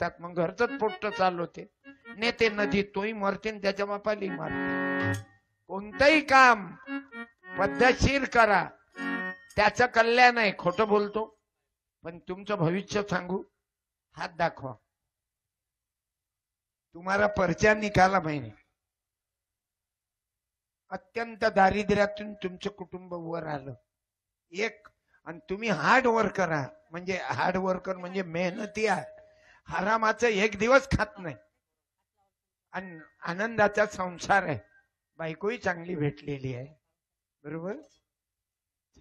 निघतात मग घरच पोट्ट चालू होते नेते नदीत तोही मरते त्याच्या बापाली मारते कोणतंही काम पद्धतशीर करा त्याचं कल्याण आहे खोटं बोलतो पण तुमचं भविष्य सांगू हात दाखवा तुम्हाला परचा निघाला महिने अत्यंत दारिद्र्यातून तुमचं कुटुंब वर आलं एक आणि तुम्ही हार्ड वर्कर आहात म्हणजे हार्ड वर्कर म्हणजे मेहनती आहात हरामाचं एक दिवस खात नाही आणि आनंदाचा संसार आहे बायकोही चांगली भेटलेली आहे बरोबर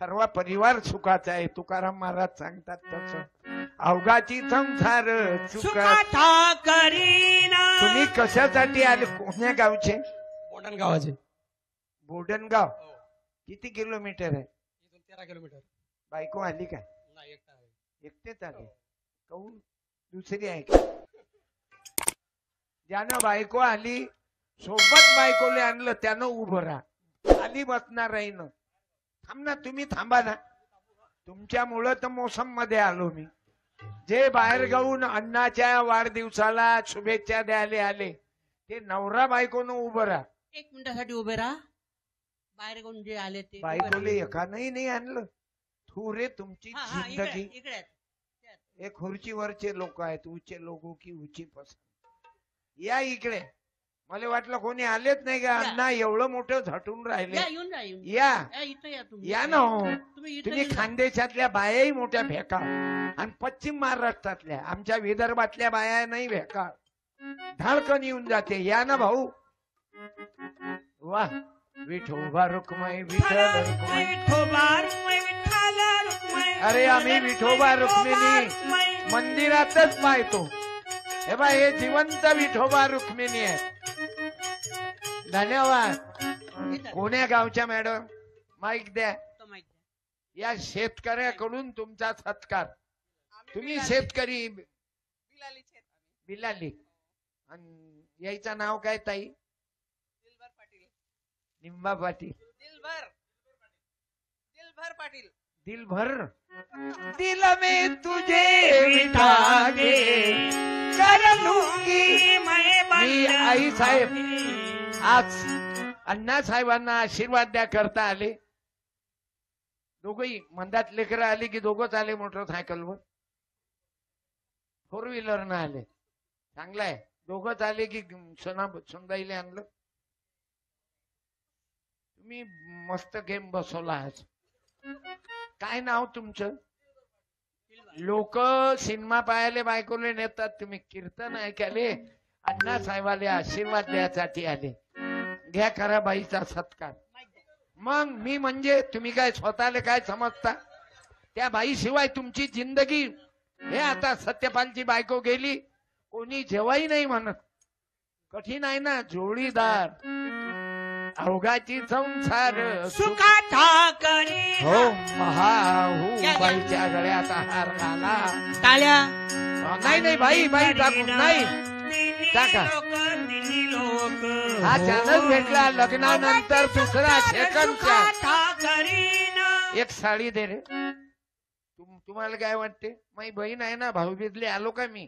सर्व परिवार सुखाचा आहे तुकाराम महाराज सांगतात तसं अवघाची संसार सुखाचा करीना तुम्ही कशासाठी आले कोण्या गावचे बोडणगावाचे बोडणगाव किती किलोमीटर आहे 13 किलोमीटर बायको आली का नाही एकटेच आले कहून दुसरी आहे का ज्यानं बायको आली सोबत बायकोले आणलं त्यानं उभं राहा आली बसणार आहे ना थांब ना तुम्ही थांबा ना तुमच्यामुळं तर मोसम मध्ये आलो मी जे बाहेर गाऊन अण्णाच्या वाढदिवसाला शुभेच्छा द्यायला आले ते नवरा बायकोनं उभं राहा 1 मिनिटासाठी उभे राहा बाहेर गाऊन जे आले ते बायकोले एकानंही नाही आणलं थोरे तुमची जिंदगी इकडे हे खुर्चीवरचे लोक आहेत उच्च लोक की उची पसंत या इकडे मला वाटलं कोणी आलेच नाही का अण्णा एवढं मोठं झटून राहिले या ना हो तुम्ही खानदेशातल्या बायाही मोठ्या भेका आणि पश्चिम महाराष्ट्रातल्या आमच्या विदर्भातल्या बाया नाही भेका धाडकन येऊन जाते या ना भाऊ वा विठोबा रुक्माई विठ्ठल अरे आम्ही विठोबा रुक्मिणी मंदिरातच पाहतो हे बा हे जिवंत विठोबा रुक्मिणी आहे धन्यवाद कोण्या गावच्या मॅडम माईक द्या या शेतकऱ्याकडून तुमचा सत्कार तुम्ही शेतकरी बिलाली आणि याचं नाव काय ताई निंबा पाटील दिलभर पाटील दिलभर दिल में तुझे बिठा के कर लूंगी मैं आई साहेब आज अण्णा साहेबांना आशीर्वाद द्या करता आले दोघही मंदात लेकर आले की दोघंच आले मोटरसायकलवर 4 व्हीलर न आले चांगलं आहे दोघंच आले की सुंदाईले आणलं तुम्ही मस्त गेम बसवला आज काय नाव तुमचं लोक सिनेमा पाहायला बायकोले नेतात तुम्ही कीर्तन ऐकायले अण्णा साहेबाले आशीर्वाद द्यायसाठी आले घ्या करा बाईचा सत्कार मग मी म्हणजे तुम्ही काय स्वतःला काय समजता त्या बाई शिवाय तुमची जिंदगी हे आता सत्यपालची बायको गेली कोणी जेव्हाही नाही म्हणत कठीण आहे ना जोडीदार अवघाची संसार सुखाचा करी हो महाहू बाईच्या गळ्यात हार घाला टाळ्या नाही बाई टाकून नाही टाका हा चॅनल भेटला लग्नानंतर दुसरा सेकंडचा एक साडी दे रे तुम्हाला काय वाटते माझी बहीण आहे ना भाऊबीजले आलो का मी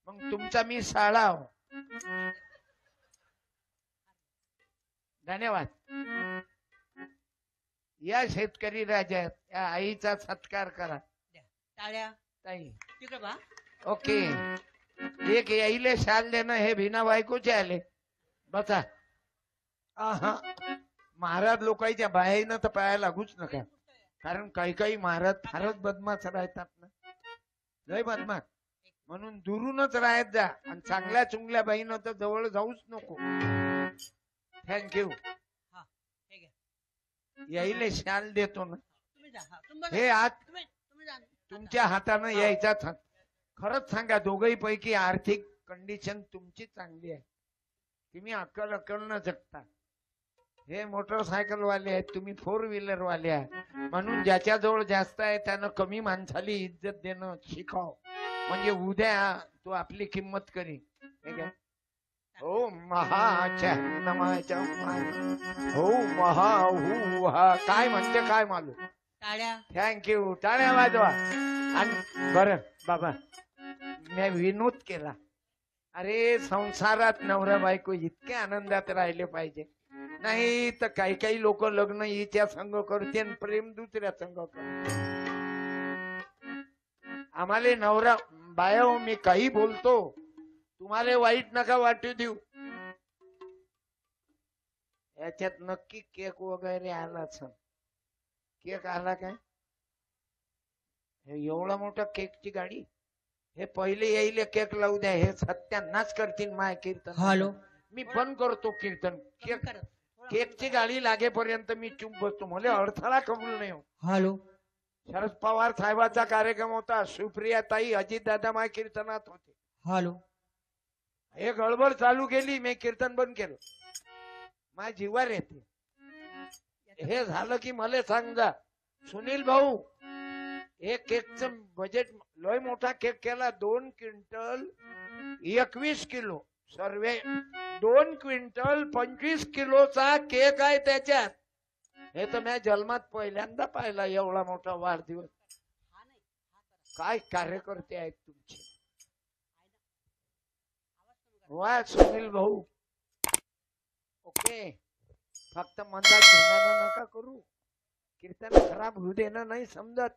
मग तुमचा मी साळा धन्यवाद या शेतकरी राजा या आईचा सत्कार करा टाळ्या ताई तिकडे बा ओके एक याईले शाल देणं हे भिना बायकोचे आले बसा महाराज लोकांच्या बाहेरनं तर पाया लागूच नका कारण काही महाराज फारच बदमाश राहतात ना लय बदमाश म्हणून दुरूनच राहत जा आणि चांगल्या चुंगल्या बाईनं तर जवळ जाऊच नको थँक्यू याईले शाल देतो ना हे आज तुमच्या हातानं यायचा खरंच सांगा दोघही पैकी आर्थिक कंडिशन तुमची चांगली आहे तुम्ही अक्कल न जगता हे मोटरसायकल वाले आहेत तुम्ही 4 व्हीलर वाले आहे म्हणून ज्याच्याजवळ जास्त आहे त्यानं कमी माणसाली इज्जत देणं शिकाव म्हणजे उद्या तो आपली किंमत करी हो महाच्या नमाच्या हो महाहू हा काय म्हणते काय मालूम टाळ्या थँक्यू टाळ्या वाजवा आणि बरं बाबा मी विनोद केला. अरे संसारात नवरा बायको इतके आनंदात राहिले पाहिजे. नाही तर काही काही लोक लग्न हिच्या संग करते आणि प्रेम दुसऱ्या संग करते. आम्हाला नवरा बाया हो, मी काही बोलतो तुम्हाला वाईट नका वाटू देऊ. याच्यात नक्की केक वगैरे आलाच. केक आला काय? हे एवढा मोठा केकची गाडी. हे पहिले येईल केक लावू द्या. हे सत्यानाश करतील माय कीर्तन. हॅलो मी बंद करतो कीर्तन. केकची गाडी लागेपर्यंत मी चुप बसतो. मला अडथळा कबूल नाही हो. हॅलो शरद पवार साहेबांचा कार्यक्रम होता. सुप्रिया ताई अजित दादा माय कीर्तनात होते. हॅलो हे गडबड चालू केली. मी कीर्तन बंद केलं. माझ्या जीवार येते. हे झालं की मला सांगा सुनील भाऊ, हे केकचं बजेट लय मोठा केक केला. 2 क्विंटल 21 किलो सर्वे 2 क्विंटल 25 किलोचा केक आहे त्याच्यात. हे तर मी जन्मात पहिल्यांदा पाहिला एवढा मोठा वाढदिवस. काय कार्यकर्ते आहेत तुमचे. वा सुनील भाऊ. ओके, फक्त मंदात धिंगाणा नका करू. कीर्तन खराब होऊ देणं नाही समजत.